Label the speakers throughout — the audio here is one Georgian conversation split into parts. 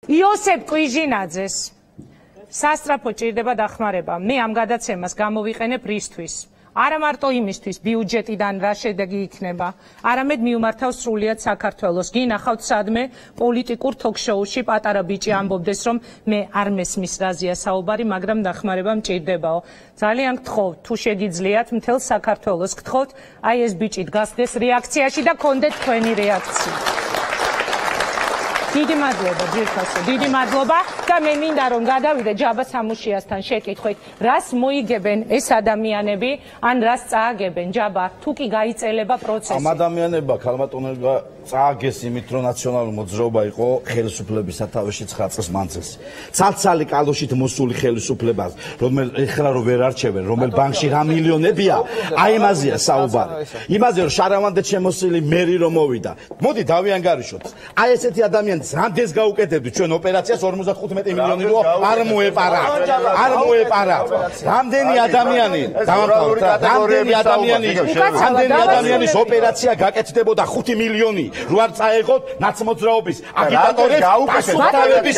Speaker 1: იოსებ კვიჟინაძეს სასტრაფო ჭირდება დახმარება. მე ამ გადაცემას გამოვიყენებ რისთვის? არა მარტო იმისთვის ბიუჯეტიდან რა შედეგი იქნება, არამედ მიუმართავს სრულიად საქართველოს. გინახავთ სადმე პოლიტიკურ თოქ-შოუში პატარა ბიჭი ამბობდეს, რომ მე არ მესმის რაზეა საუბარი, მაგრამ დახმარება მჭირდებაო. ძალიან გთხოვთ, თუ შეგიძლიათ მთელ საქართველოს გთხოვთ, აი ეს ბიჭი დგასდეს რეაქციაში და გქონდეთ თქვენი რეაქცია. დიდი მადლობა, ძირფასო, დიდი მადლობა და მე მინდა რომ გადავიდე ჯაბა სამუშიასთან შეკითხვით, რას მოიგებენ ეს ადამიანები, ან რას წააგებენ ჯაბა, თუ კი გაიწელება პროცესი.
Speaker 2: ამ ადამიანებმა ქალბატონებმა წააგეს იმით, რომ ნაციონალური მოძრაობა იყო ხელისუფლების სათავეში 9 წლის მანძილზე. ცალ-ცალი კალოშით მოსული ხელისუფლება, რომელ ეხლა რო ვერ არჩევენ, რომელ ბანკში რა მილიონებია, აი იმაზეა საუბარი. იმაზე რომ შარავანდეთ შემოსილი მერი რომ მოვიდა. მოდი დავიანგარიშოთ. აი ესეთი ადამიანს რამდენს გაუკეთებდი ჩვენ ოპერაციას 55 მილიონი რო არ მოეპარა. არ მოეპარა. რამდენი ადამიანი დავამთავრეთ, რამდენი ადამიანის ოპერაცია გაკეთდებოდა 5 მილიონი რო არ წაეღოთ ნაცმოძრაობის აგიტატორებს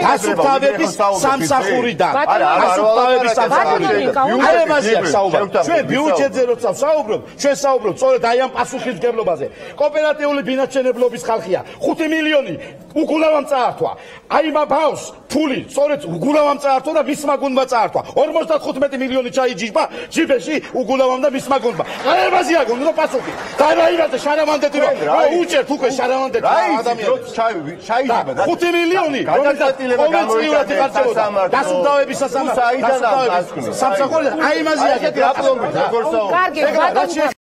Speaker 2: დასუფთავების სამსახურიდან. დასუფთავების სამსახურიდან. არ ემაზეა საუბარი. ჩვენ ბიუჯეტზე როცა ვსაუბრობ, ჩვენ საუბრობთ სწორედ აი ამ პასუხისმგებლობაზე. კოოპერატიული ბინადრობის ხალხია 5 მილიონი უგულავამ წაართვა. აი ამ ბავშვს ფული სწორედ უგულავამ წაართვა და მისმა გუნდმა წაართვა. 55 მილიონი ჩაიჯიბა ჯიბეში უგულავამ და მისმა გუნდმა. აი ემაზეა გონო პასუხი. და რაიმაზე შარავანდეთი რო უჭერთ უკვე შარავანდეთი ადამიანს. ჩაიჯიბა 5 მილიონი გადაწყვეტილება გამოიწვია დასუფთავების სამსახურიდან. აი ემაზეა გეტყვით. კარგი, ბატონო